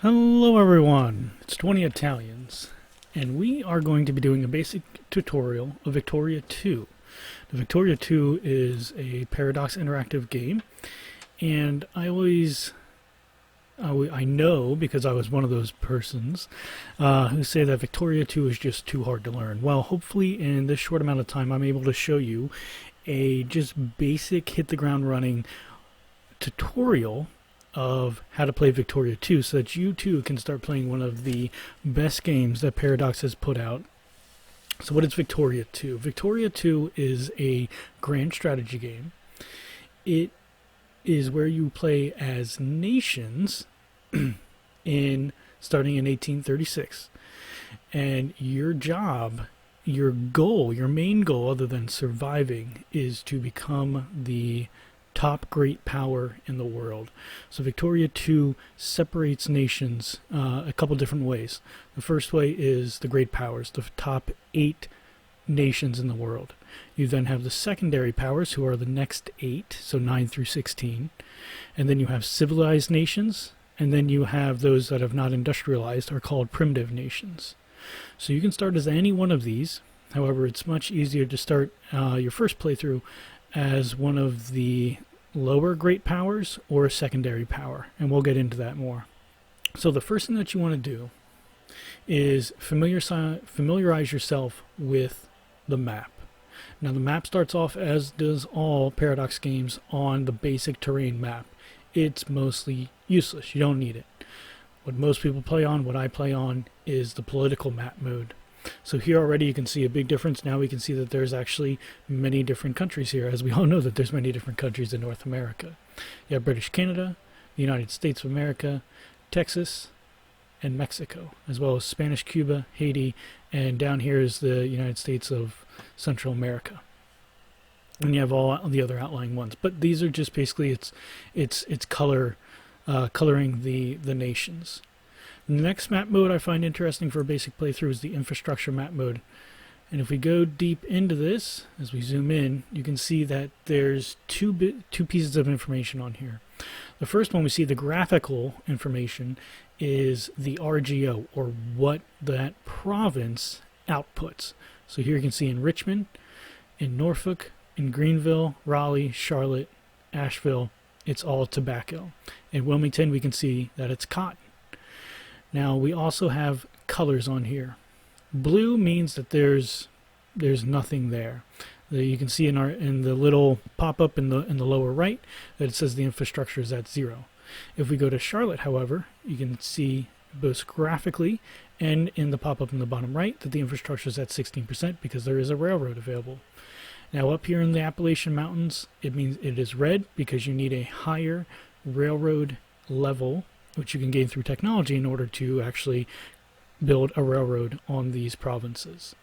Hello everyone, it's 20 Italians, and we are going to be doing a basic tutorial of Victoria 2. The Victoria 2 is a Paradox interactive game, and I know because I was one of those persons who say that Victoria 2 is just too hard to learn. Well, hopefully in this short amount of time I'm able to show you a just basic hit the ground running tutorial of how to play Victoria 2 so that you too can start playing one of the best games that Paradox has put out. So what is Victoria 2? Victoria 2 is a grand strategy game. It is where you play as nations starting in 1836. And your job, your goal, your main goal other than surviving is to become the top great power in the world. So Victoria 2 separates nations a couple different ways. The first way is the great powers, the top 8 nations in the world. You then have the secondary powers, who are the next 8, so 9 through 16. And then you have civilized nations, and then you have those that have not industrialized, are called primitive nations. So you can start as any one of these. However, it's much easier to start your first playthrough as one of the lower great powers or a secondary power, and we'll get into that more. So the first thing that you want to do is familiarize yourself with the map. Now the map starts off, as does all Paradox games, on the basic terrain map. It's mostly useless, you don't need it. What most people play on, what I play on, is the political map mode. So here already you can see a big difference. Now we can see that there's actually many different countries here, as we all know that there's many different countries in North America. You have British Canada, the United States of America, Texas, and Mexico, as well as Spanish Cuba, Haiti, and down here is the United States of Central America. And you have all the other outlying ones. But these are just basically it's coloring the nations. The next map mode I find interesting for a basic playthrough is the infrastructure map mode. And if we go deep into this, as we zoom in, you can see that there's two pieces of information on here. The first one, we see the graphical information, is the RGO, or what that province outputs. So here you can see in Richmond, in Norfolk, in Greenville, Raleigh, Charlotte, Asheville, it's all tobacco. In Wilmington, we can see that it's cotton. Now we also have colors on here. Blue means that there's nothing there. You can see in the little pop-up in the lower right that it says the infrastructure is at 0. If we go to Charlotte, however, you can see both graphically and in the pop-up in the bottom right that the infrastructure is at 16% because there is a railroad available. Now up here in the Appalachian Mountains, it means it is red because you need a higher railroad level, which you can gain through technology in order to actually build a railroad on these provinces.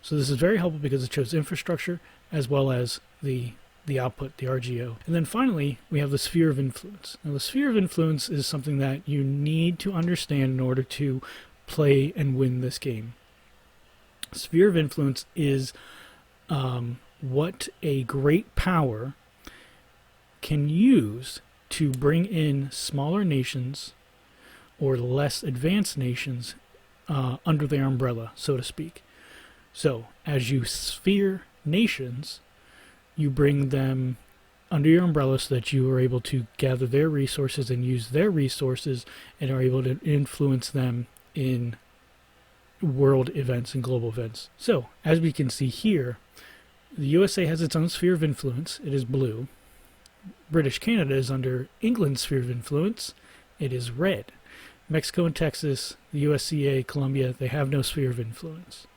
So this is very helpful because it shows infrastructure as well as the output, the RGO. And then finally, we have the sphere of influence. Now the sphere of influence is something that you need to understand in order to play and win this game. Sphere of influence is what a great power can use to bring in smaller nations or less advanced nations under their umbrella, so to speak. So as you sphere nations, you bring them under your umbrella so that you are able to gather their resources and use their resources and are able to influence them in world events and global events. So as we can see here, the USA has its own sphere of influence. It is blue. British Canada is under England's sphere of influence. It is red. Mexico and Texas, the USCA, Colombia, they have no sphere of influence.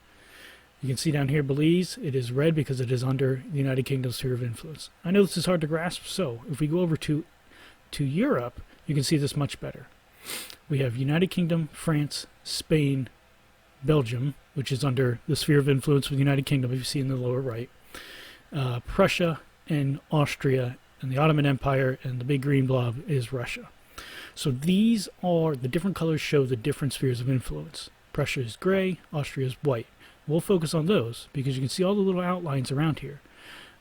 You can see down here Belize, it is red because it is under the United Kingdom's sphere of influence. I know this is hard to grasp, so if we go over to Europe, you can see this much better. We have United Kingdom, France, Spain, Belgium, which is under the sphere of influence of the United Kingdom, if you see in the lower right. Prussia and Austria and the Ottoman Empire, and the big green blob is Russia. So these are the different colors, show the different spheres of influence. Prussia is gray, Austria is white. We'll focus on those because you can see all the little outlines around here.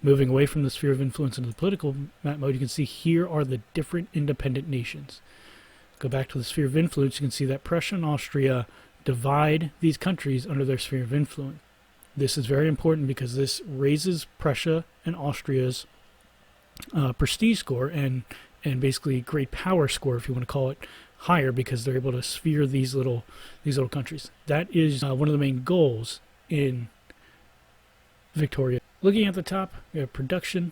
Moving away from the sphere of influence into the political map mode, you can see here are the different independent nations. Go back to the sphere of influence. You can see that Prussia and Austria divide these countries under their sphere of influence. This is very important because this raises Prussia and Austria's prestige score and basically great power score, if you want to call it, higher, because they're able to sphere these little countries. That is one of the main goals in Victoria. Looking at the top, we have production,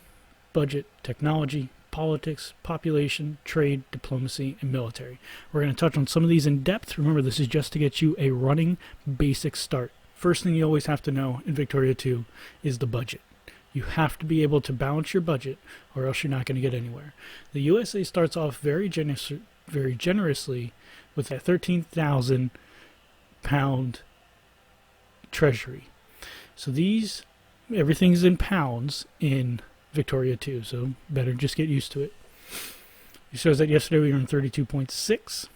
budget, technology, politics, population, trade, diplomacy, and military. We're going to touch on some of these in depth. Remember, this is just to get you a running basic start. First thing you always have to know in Victoria 2 is the budget. You have to be able to balance your budget, or else you're not going to get anywhere. The USA starts off very generously with a 13,000 pound treasury. So everything's in pounds in Victoria 2, so better just get used to it. It shows that yesterday we earned 32.6.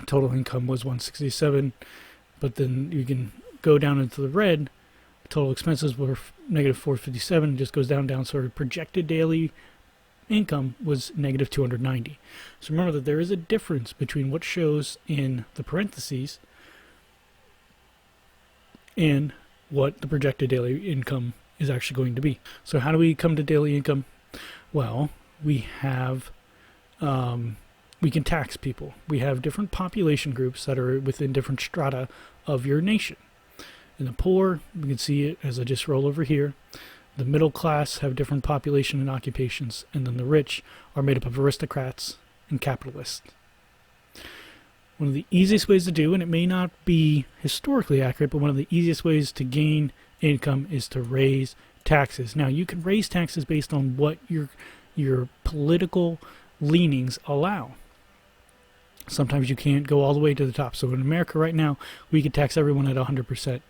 Total income was 167, but then you can go down into the red. Total expenses were negative 457. It just goes down. So our projected daily income was negative 290. So remember that there is a difference between what shows in the parentheses and what the projected daily income is actually going to be. So how do we come to daily income? Well, we can tax people. We have different population groups that are within different strata of your nation. In the poor, we can see it as I just roll over here. The middle class have different population and occupations, and then the rich are made up of aristocrats and capitalists. One of the easiest ways to do, and it may not be historically accurate, but one of the easiest ways to gain income is to raise taxes. Now, you can raise taxes based on what your political leanings allow. Sometimes you can't go all the way to the top. So in America right now, we could tax everyone at 100%.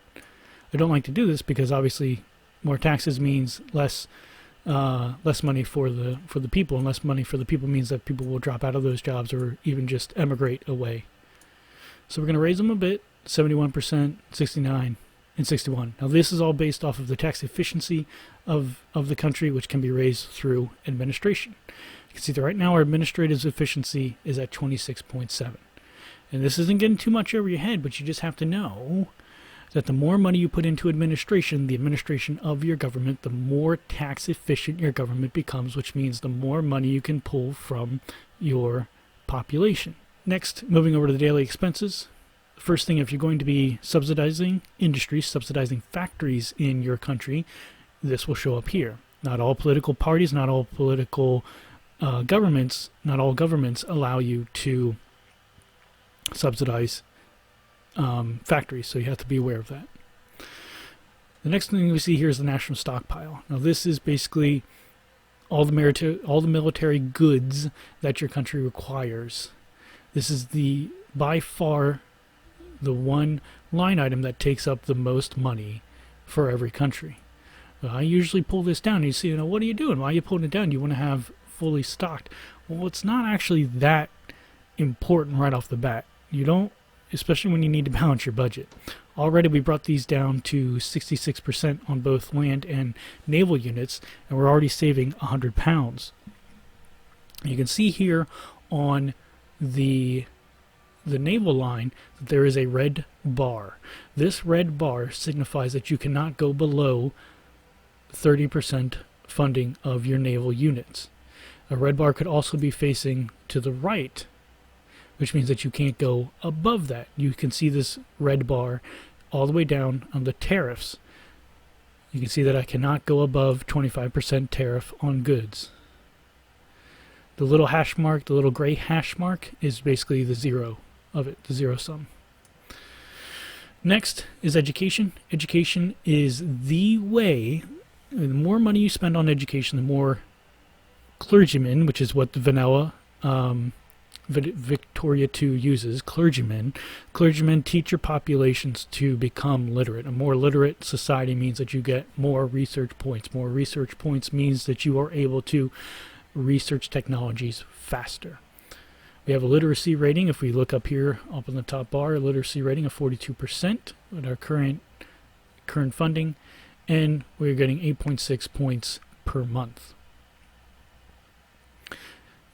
I don't like to do this because obviously more taxes means less money for the people, and less money for the people means that people will drop out of those jobs or even just emigrate away. So we're going to raise them a bit, 71%, 69, and 61. Now this is all based off of the tax efficiency of the country, which can be raised through administration. You can see that right now our administrative efficiency is at 26.7. And this isn't getting too much over your head, but you just have to know that the more money you put into administration, the administration of your government, the more tax efficient your government becomes, which means the more money you can pull from your population. Next, moving over to the daily expenses. The first thing, if you're going to be subsidizing industries, subsidizing factories in your country, this will show up here. Not all political parties, not all political governments, not all governments allow you to subsidize factories, so you have to be aware of that. The next thing we see here is the national stockpile. Now this is basically all the military goods that your country requires. This is by far the one line item that takes up the most money for every country. I usually pull this down. You see, what are you doing? Why are you pulling it down? You want to have fully stocked. Well, it's not actually that important right off the bat. You don't, especially when you need to balance your budget. Already we brought these down to 66% on both land and naval units, and we're already saving 100 pounds. You can see here on the naval line that there is a red bar. This red bar signifies that you cannot go below 30% funding of your naval units. A red bar could also be facing to the right, which means that you can't go above that. You can see this red bar all the way down on the tariffs. You can see that I cannot go above 25% tariff on goods. The little hash mark, the little gray hash mark, is basically the zero of it, the zero sum. Next is education. Education is the way, the more money you spend on education, the more clergymen, which is what the vanilla Victoria 2 uses, clergymen teach your populations to become literate. A more literate society means that you get more research points. More research points means that you are able to research technologies faster. We have a literacy rating. If we look up here, up on the top bar, a literacy rating of 42% with our current funding, and we're getting 8.6 points per month.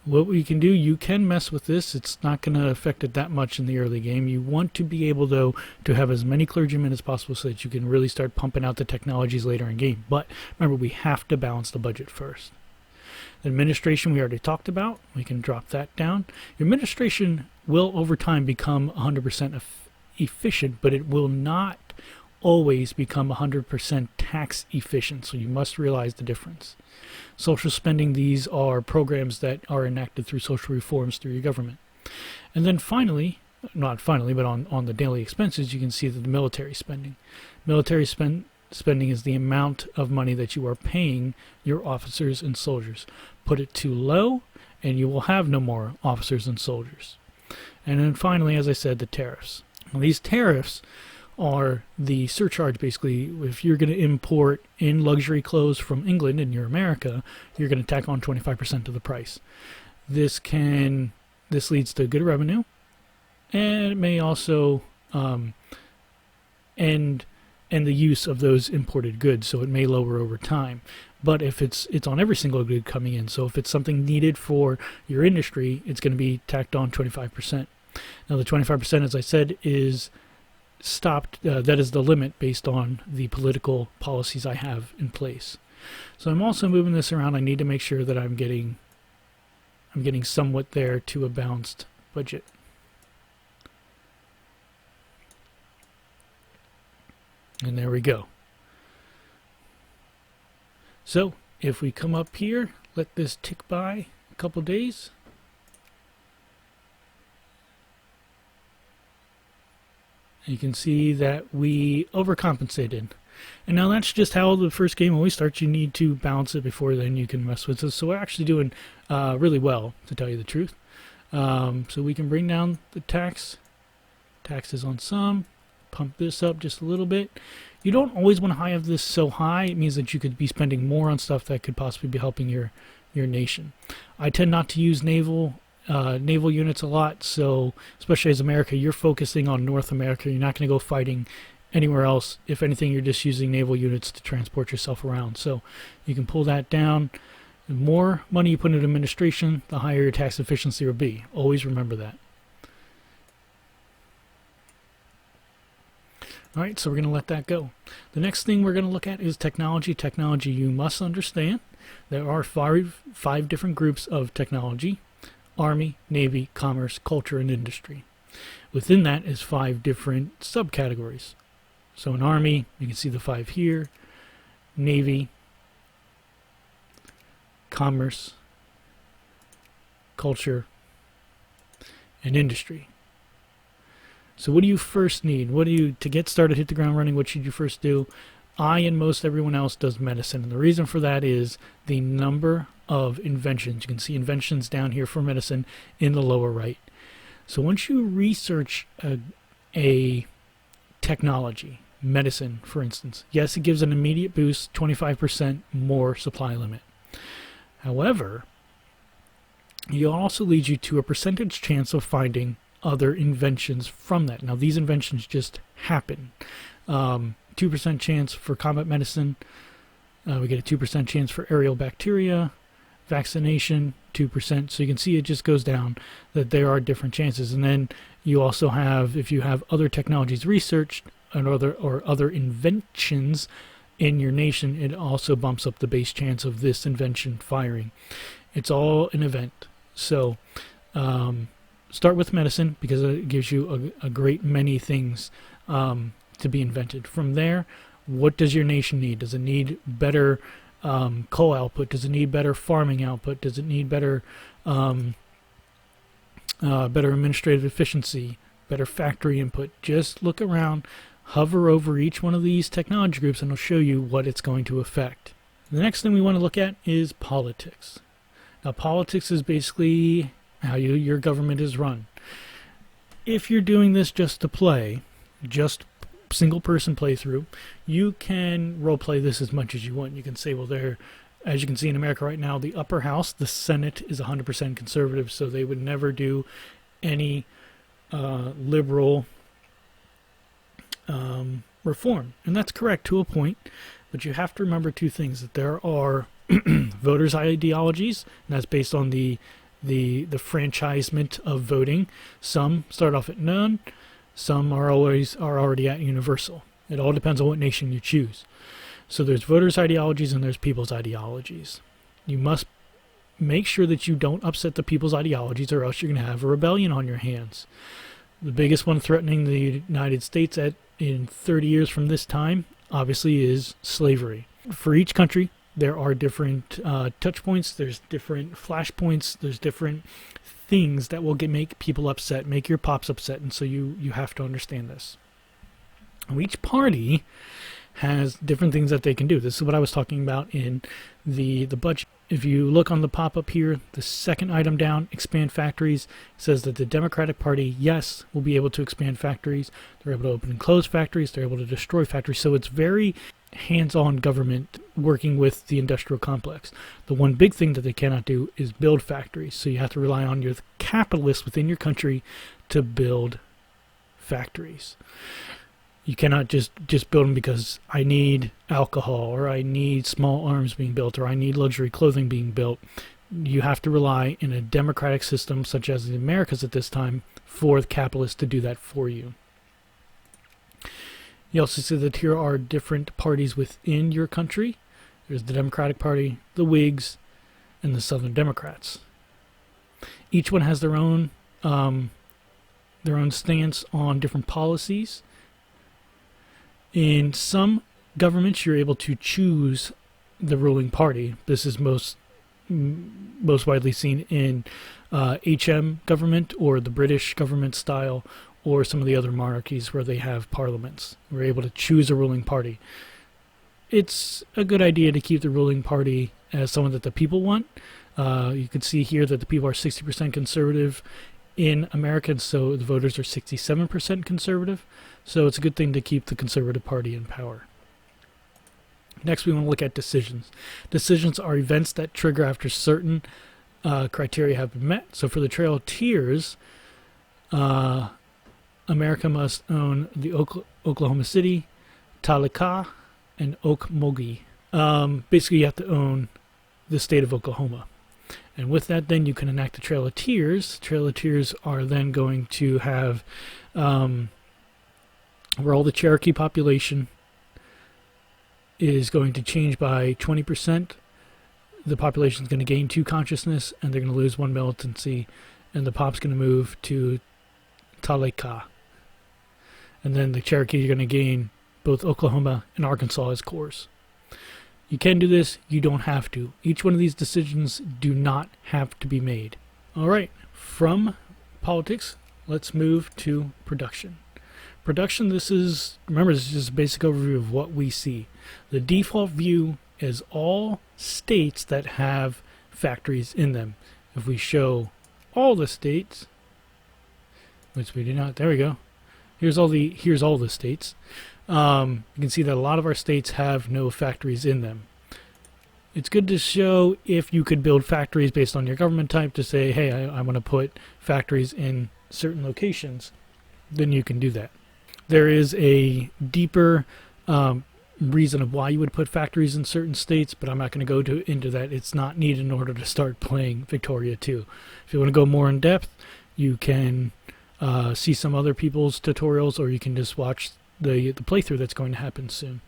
what we can do, you can mess with this. It's not going to affect it that much in the early game. You want to be able, though, to have as many clergymen as possible so that you can really start pumping out the technologies later in game. But remember, we have to balance the budget first. The administration we already talked about. We can drop that down. Your administration will, over time, become 100% efficient, but it will not always become 100% tax efficient, so you must realize the difference. Social spending, these are programs that are enacted through social reforms through your government. And then finally, not finally, but on the daily expenses, you can see that the military spending. Military spending is the amount of money that you are paying your officers and soldiers. Put it too low, and you will have no more officers and soldiers. And then finally, as I said, the tariffs. Now, these tariffs are the surcharge, basically. If you're going to import in luxury clothes from England and you're America, you're going to tack on 25% of the price. This leads to good revenue, and it may also end the use of those imported goods, so it may lower over time. But if it's on every single good coming in, so if it's something needed for your industry, it's going to be tacked on 25%. Now the 25%, as I said, is stopped. That is the limit based on the political policies I have in place. So I'm also moving this around. I need to make sure that I'm getting somewhat there to a balanced budget. And there we go. So if we come up here, let this tick by a couple days. You can see that we overcompensated. And now that's just how the first game always starts. You need to balance it before then you can mess with it. So we're actually doing really well, to tell you the truth. So we can bring down the taxes on some, pump this up just a little bit. You don't always want to have this so high. It means that you could be spending more on stuff that could possibly be helping your nation. I tend not to use naval units a lot, so especially as America, you're focusing on North America. You're not going to go fighting anywhere else. If anything, you're just using naval units to transport yourself around. So you can pull that down. The more money you put into administration, the higher your tax efficiency will be. Always remember that. All right, so we're going to let that go. The next thing we're going to look at is technology. Technology, you must understand. There are five different groups of technology: Army, Navy, Commerce, Culture, and Industry. Within that is 5 different subcategories. So in Army, you can see the 5 here: Navy, Commerce, Culture, and Industry. So what do you first need? To get started, hit the ground running, what should you first do? I and most everyone else does medicine, and the reason for that is the number of inventions. You can see inventions down here for medicine in the lower right. So once you research a technology, medicine for instance, yes, it gives an immediate boost, 25% more supply limit. However, it also leads you to a percentage chance of finding other inventions from that. Now these inventions just happen. 2% chance for combat medicine. We get a 2% chance for aerial bacteria. Vaccination, 2%. So you can see it just goes down, that there are different chances. And then you also have, if you have other technologies researched and other inventions in your nation, it also bumps up the base chance of this invention firing. It's all an event. So start with medicine, because it gives you a great many things to be invented. From there, what does your nation need? Does it need better coal output? Does it need better farming output? Does it need better administrative efficiency, better factory input? Just look around, hover over each one of these technology groups, and it'll show you what it's going to affect. The next thing we want to look at is politics. Now, politics is basically how your government is run. If you're doing this just to play, just single person playthrough, you can role play this as much as you want. You can say, well, there, as you can see in America right now, the upper house, the Senate, is 100% conservative, so they would never do any liberal reform. And that's correct to a point, but you have to remember 2 things: that there are voters' ideologies, and that's based on the the franchisement of voting. Some start off at none, some are already at universal. It all depends on what nation you choose. So there's voters' ideologies and there's people's ideologies. You must make sure that you don't upset the people's ideologies, or else you're going to have a rebellion on your hands. The biggest one threatening the United States in 30 years from this time, obviously, is slavery. For each country, there are different touch points, there's different flashpoints, there's different things that will make people upset, make your pops upset, and so you have to understand this. Each party has different things that they can do. This is what I was talking about in the budget. If you look on the pop-up here, the second item down, expand factories, says that the Democratic Party, yes, will be able to expand factories. They're able to open and close factories. They're able to destroy factories. So it's very hands-on government working with the industrial complex. The one big thing that they cannot do is build factories. So you have to rely on your capitalists within your country to build factories. You cannot just build them because I need alcohol, or I need small arms being built, or I need luxury clothing being built. You have to rely in a democratic system such as the Americas at this time for the capitalists to do that for you. You also see that here are different parties within your country. There's the Democratic Party, the Whigs, and the Southern Democrats. Each one has their own stance on different policies. In some governments, you're able to choose the ruling party. This is most widely seen in HM government, or the British government style, or some of the other monarchies where they have parliaments. We're able to choose a ruling party. It's a good idea to keep the ruling party as someone that the people want. You can see here that the people are 60% conservative in America, so the voters are 67% conservative. So it's a good thing to keep the Conservative Party in power. Next, we want to look at decisions. Decisions are events that trigger after certain criteria have been met. So for the Trail of Tears, America must own the Oklahoma City, Talika, and Okmulgee. Basically, you have to own the state of Oklahoma. And with that, then you can enact the Trail of Tears. Trail of Tears are then going to have where all the Cherokee population is going to change by 20%. The population is going to gain 2 consciousness, and they're going to lose 1 militancy, and the pop's going to move to Talika. And then the Cherokee are going to gain both Oklahoma and Arkansas as cores. You can do this, you don't have to. Each one of these decisions do not have to be made. All right, from politics, let's move to production. Production, this is just a basic overview of what we see. The default view is all states that have factories in them. If we show all the states, which we do not, there we go. Here's all the states. You can see that a lot of our states have no factories in them. It's good to show if you could build factories based on your government type to say, hey, I want to put factories in certain locations, then you can do that. There is a deeper reason of why you would put factories in certain states, but I'm not going to go into that. It's not needed in order to start playing Victoria 2. If you want to go more in depth, you can see some other people's tutorials, or you can just watch the playthrough that's going to happen soon.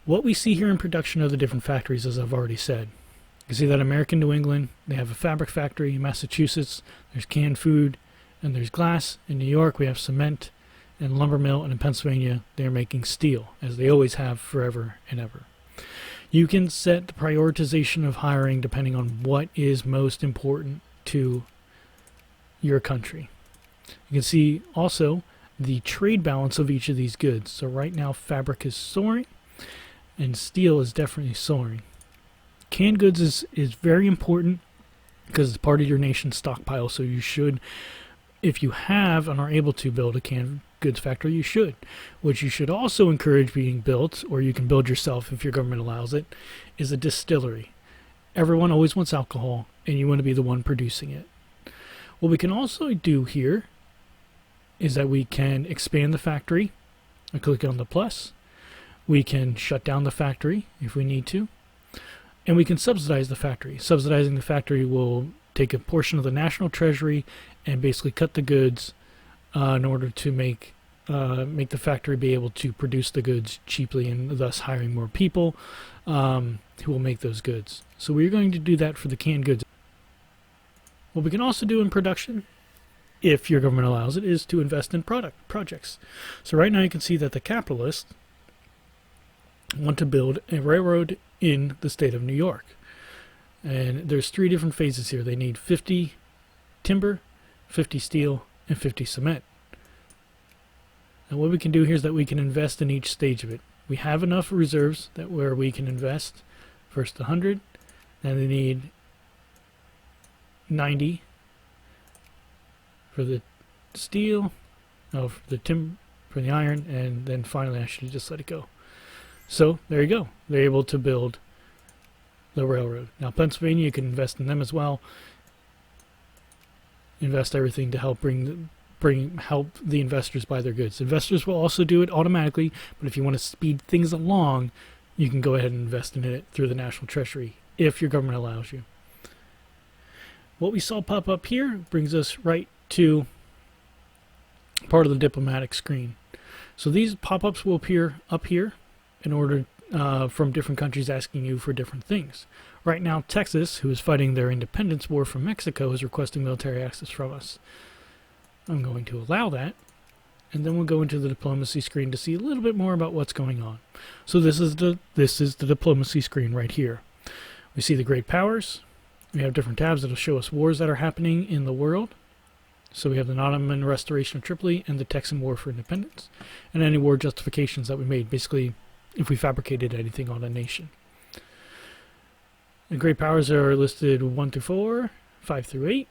What we see here in production are the different factories, as I've already said. You can see that American New England, they have a fabric factory. In Massachusetts, there's canned food, and there's glass. In New York, we have cement and lumber mill, and in Pennsylvania, they're making steel, as they always have forever and ever. You can set the prioritization of hiring depending on what is most important to your country. You can see also the trade balance of each of these goods. So right now, fabric is soaring, and steel is definitely soaring. Canned goods is very important because it's part of your nation's stockpile, so you should, if you have and are able to build a canned goods factory, you should. What you should also encourage being built, or you can build yourself if your government allows it, is a distillery. Everyone always wants alcohol, and you want to be the one producing it. What we can also do here is that we can expand the factory. I click on the plus. We can shut down the factory if we need to. And we can subsidize the factory. Subsidizing the factory will take a portion of the national treasury and basically cut the goods in order to make the factory be able to produce the goods cheaply, and thus hiring more people who will make those goods. So we're going to do that for the canned goods. What we can also do in production, if your government allows it, is to invest in projects. So right now you can see that the capitalists want to build a railroad in the state of New York. And there's 3 different phases here. They need 50 timber, 50 steel, and 50 cement. And what we can do here is that we can invest in each stage of it. We have enough reserves that where we can invest first 100, then they need 90 for the steel, for the timber, for the iron, and then finally I should just let it go. So there you go. They're able to build the railroad. Now Pennsylvania, you can invest in them as well. Invest everything to help help the investors buy their goods. Investors will also do it automatically, but if you want to speed things along, you can go ahead and invest in it through the National Treasury if your government allows you. What we saw pop up here brings us right to part of the diplomatic screen. So these pop-ups will appear up here in order from different countries asking you for different things. Right now, Texas, who is fighting their independence war from Mexico, is requesting military access from us. I'm going to allow that, and then we'll go into the diplomacy screen to see a little bit more about what's going on. So this is the diplomacy screen right here. We see the great powers. We have different tabs that will show us wars that are happening in the world. So we have the Ottoman restoration of Tripoli and the Texan War for Independence, and any war justifications that we made, basically if we fabricated anything on a nation. The great powers are listed 1 through 4, 5 through 8.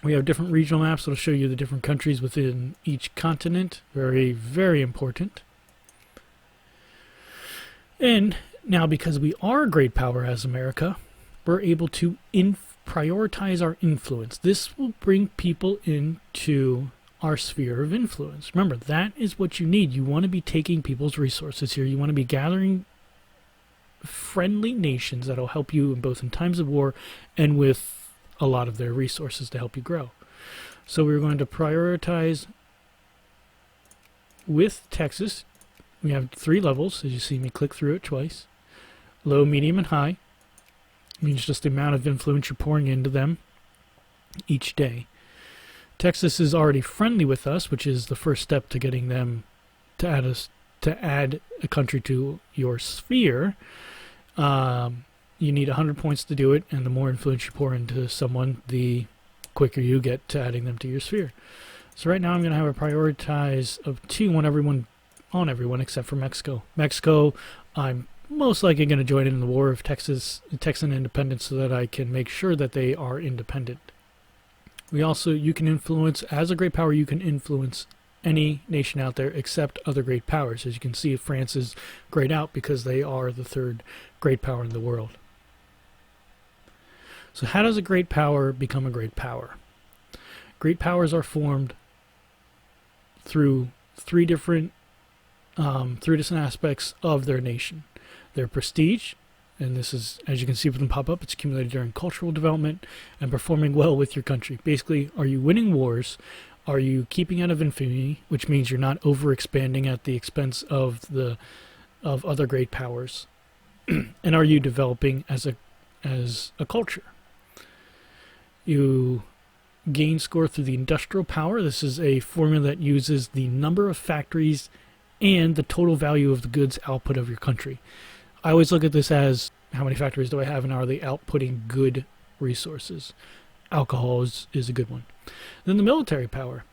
We have different regional maps that will show you the different countries within each continent. Very, very important. And now, because we are a great power as America, we're able to prioritize our influence. This will bring people into our sphere of influence. Remember, that is what you need. You want to be taking people's resources here. You want to be gathering friendly nations that will help you both in times of war and with a lot of their resources to help you grow. So we're going to prioritize with Texas. We have 3 levels, as you see me click through it twice. Low, medium, and high. Means just the amount of influence you're pouring into them each day. Texas is already friendly with us, which is the first step to getting them to add a country to your sphere. You need 100 points to do it, and the more influence you pour into someone, the quicker you get to adding them to your sphere. So right now I'm going to have a prioritize of 2 on everyone except for Mexico. Mexico, I'm most likely going to join in the war of Texan independence so that I can make sure that they are independent. You can influence, as a great power, you can influence any nation out there except other great powers. As you can see, France is grayed out because they are the 3rd great power in the world. So how does a great power become a great power? Great powers are formed through three different aspects of their nation. Their prestige, and this is, as you can see from the pop-up, it's accumulated during cultural development and performing well with your country. Basically, are you winning wars? Are you keeping out of infamy, which means you're not overexpanding at the expense of other great powers? And are you developing as a culture? You gain score through the industrial power. This is a formula that uses the number of factories and the total value of the goods output of your country. I always look at this as, how many factories do I have and are they outputting good resources? Alcohol is a good one. Then the military power.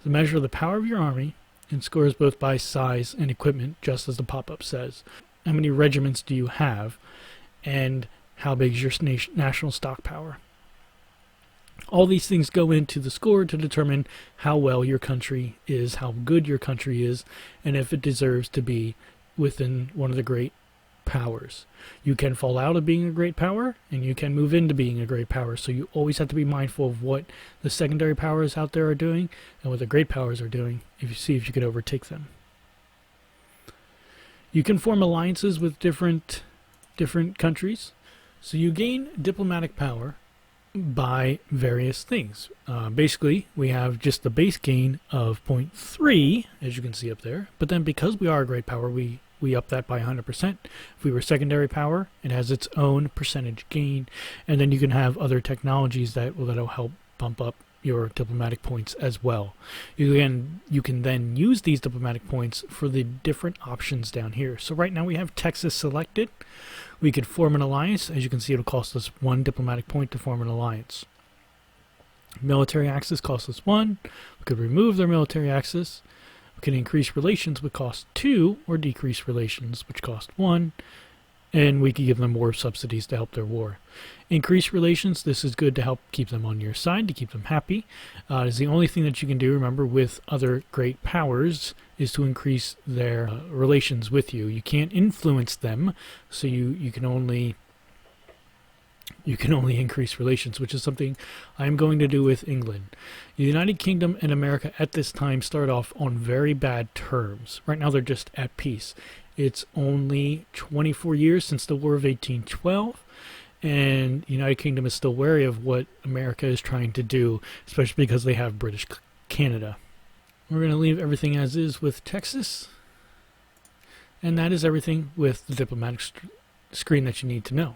The measure of the power of your army and scores both by size and equipment, just as the pop-up says. How many regiments do you have, and how big is your national stock power? All these things go into the score to determine how well your country is, how good your country is, and if it deserves to be within one of the great powers. You can fall out of being a great power, and you can move into being a great power, so you always have to be mindful of what the secondary powers out there are doing and what the great powers are doing, if you see if you can overtake them. You can form alliances with different different countries. So you gain diplomatic power by various things. Basically, we have just the base gain of zero point 0.3, as you can see up there. But then because we are a great power, we up that by 100%. If we were secondary power, it has its own percentage gain. And then you can have other technologies that'll help bump up your diplomatic points as well. You can then use these diplomatic points for the different options down here. So right now we have Texas selected. We could form an alliance. As you can see, it'll cost us 1 diplomatic point to form an alliance. Military axis costs us 1. We could remove their military axis. We can increase relations, which cost 2, or decrease relations, which cost 1. And we can give them more subsidies to help their war. Increase relations, this is good to help keep them on your side, to keep them happy. It's the only thing that you can do, remember, with other great powers, is to increase their relations with you. You can't influence them, so you can only increase relations, which is something I'm going to do with England. The United Kingdom and America at this time start off on very bad terms. Right now they're just at peace. It's only 24 years since the War of 1812, and the United Kingdom is still wary of what America is trying to do, especially because they have British Canada. We're going to leave everything as is with Texas, and that is everything with the diplomatic screen that you need to know.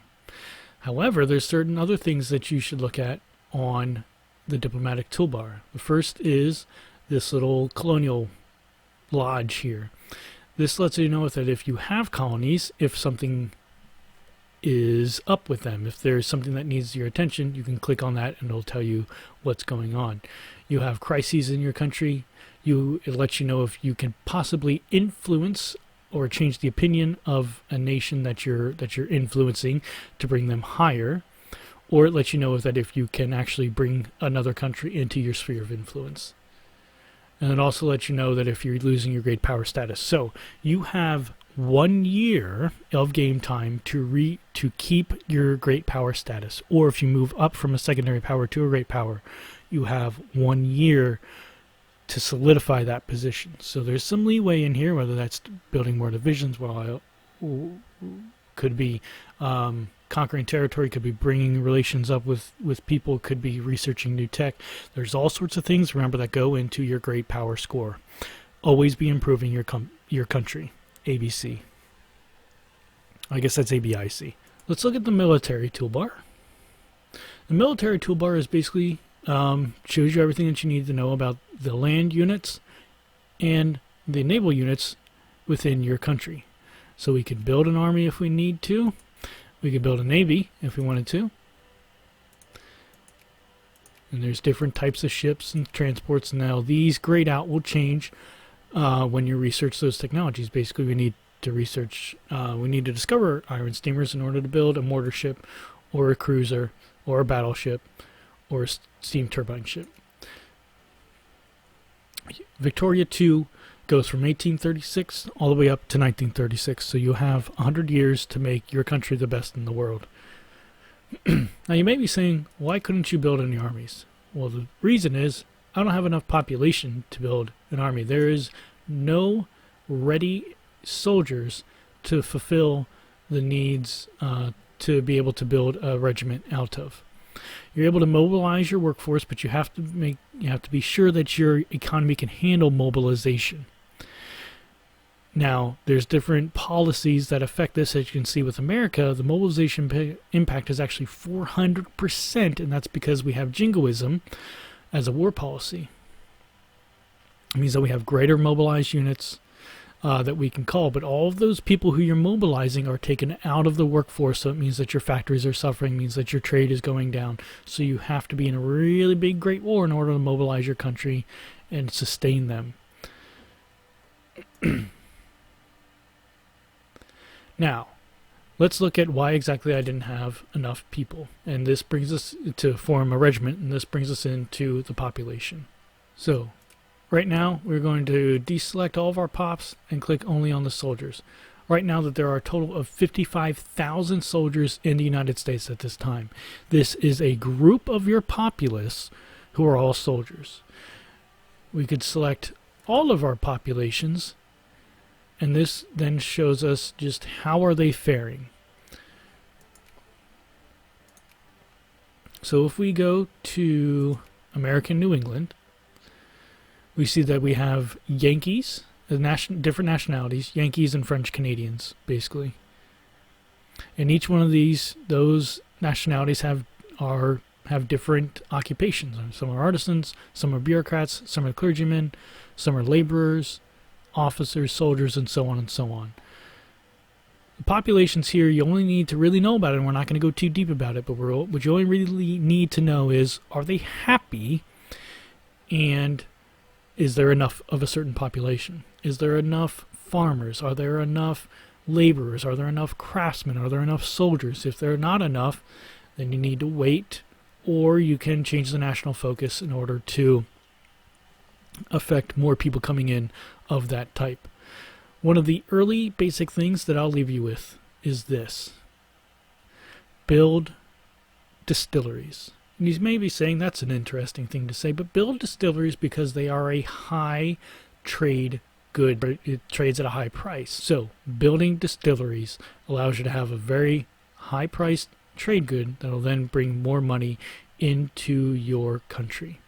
However, there's certain other things that you should look at on the diplomatic toolbar. The first is this little Colonial Lodge here. This lets you know that if you have colonies, if something is up with them, if there's something that needs your attention, you can click on that and it'll tell you what's going on. You have crises in your country. It lets you know if you can possibly influence or change the opinion of a nation that you're influencing to bring them higher, or it lets you know that if you can actually bring another country into your sphere of influence. And it also lets you know that if you're losing your great power status. So you have 1 year of game time to keep your great power status, or if you move up from a secondary power to a great power, you have 1 year to solidify that position. So there's some leeway in here, whether that's building more divisions, could be conquering territory, could be bringing relations up with people, could be researching new tech. There's all sorts of things, remember, that go into your great power score. Always be improving your country. ABC. I guess that's ABIC. Let's look at the military toolbar. The military toolbar is basically shows you everything that you need to know about the land units and the naval units within your country. So we could build an army if we need to. We could build a navy if we wanted to. And there's different types of ships and transports. Now these grayed out will change when you research those technologies. Basically, we need to research, we need to discover iron steamers in order to build a mortar ship or a cruiser or a battleship or a steam turbine ship. Victoria II goes from 1836 all the way up to 1936, so you have 100 years to make your country the best in the world. Now you may be saying, why couldn't you build any armies? Well, the reason is I don't have enough population to build an army. There is no ready soldiers to fulfill the needs to be able to build a regiment out of. You're able to mobilize your workforce, but you have to be sure that your economy can handle mobilization. Now, there's different policies that affect this. As you can see with America, the mobilization impact is actually 400%, and that's because we have jingoism as a war policy. It means that we have greater mobilized units that we can call, but all of those people who you're mobilizing are taken out of the workforce, so it means that your factories are suffering, means that your trade is going down. So you have to be in a really big, great war in order to mobilize your country and sustain them. Now, let's look at why exactly I didn't have enough people. And this brings us to form a regiment, and this brings us into the population. So, right now, we're going to deselect all of our pops and click only on the soldiers. Right now that there are a total of 55,000 soldiers in the United States at this time. This is a group of your populace who are all soldiers. We could select all of our populations, and this then shows us just how are they faring. So if we go to American New England, we see that we have Yankees, different nationalities, Yankees and French Canadians, basically. And each one of those nationalities have different occupations. Some are artisans, some are bureaucrats, some are clergymen, some are laborers, officers, soldiers, and so on and so on. The populations here, you only need to really know about it, and we're not going to go too deep about it, but what you only really need to know is, are they happy, and is there enough of a certain population? Is there enough farmers? Are there enough laborers? Are there enough craftsmen? Are there enough soldiers? If there are not enough, then you need to wait, or you can change the national focus in order to affect more people coming in of that type. One of the early basic things that I'll leave you with is this: build distilleries. And you may be saying that's an interesting thing to say, but build distilleries because they are a high trade good. It trades at a high price. So building distilleries allows you to have a very high priced trade good that will then bring more money into your country.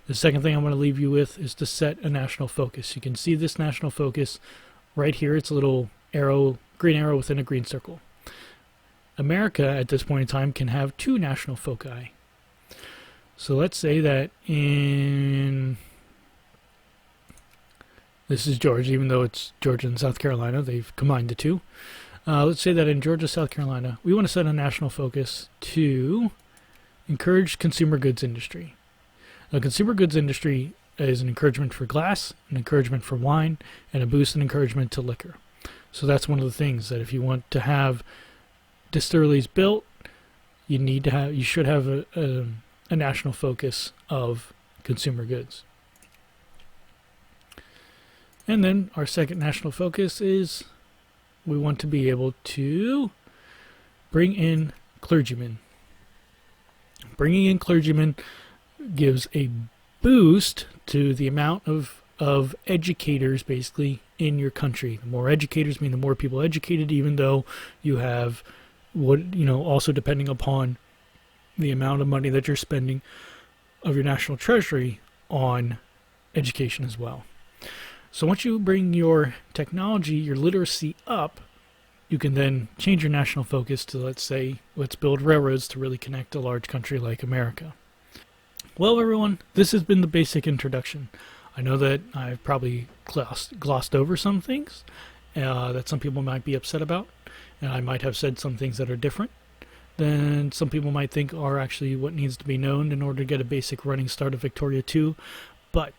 The second thing I'm going to leave you with is to set a national focus. You can see this national focus right here. It's a little arrow, green arrow within a green circle. America at this point in time can have two national foci. So let's say that this is Georgia, even though it's Georgia and South Carolina, they've combined the two. Let's say that in Georgia, South Carolina, we want to set a national focus to encourage consumer goods industry. The consumer goods industry is an encouragement for glass, an encouragement for wine, and a boost and encouragement to liquor. So that's one of the things that if you want to have distilleries built, you should have a national focus of consumer goods. And then our second national focus is we want to be able to bring in clergymen. Bringing in clergymen gives a boost to the amount of educators basically in your country. The more educators mean the more people educated, even though you have also depending upon the amount of money that you're spending of your national treasury on education as well. So once you bring your technology, your literacy up, you can then change your national focus to, let's build railroads to really connect a large country like America. Well, everyone, this has been the basic introduction. I know that I've probably glossed over some things that some people might be upset about, and I might have said some things that are different than some people might think are actually what needs to be known in order to get a basic running start of Victoria 2. But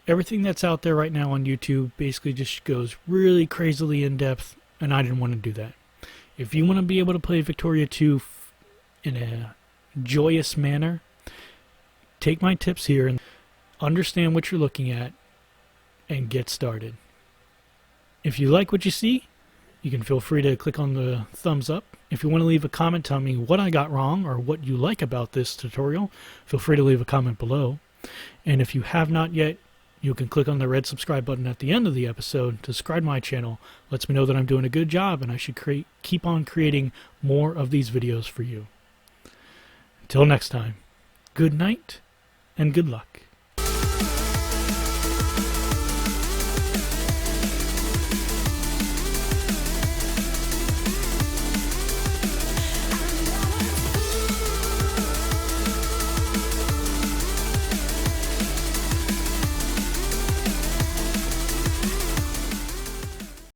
everything that's out there right now on YouTube basically just goes really crazily in depth, and I didn't want to do that. If you want to be able to play Victoria 2 in a joyous manner, take my tips here and understand what you're looking at and get started. If you like what you see, you can feel free to click on the thumbs up. If you want to leave a comment telling me what I got wrong or what you like about this tutorial, feel free to leave a comment below. And if you have not yet, you can click on the red subscribe button at the end of the episode to subscribe to my channel. Lets me know that I'm doing a good job and I should keep on creating more of these videos for you. Until next time, good night and good luck.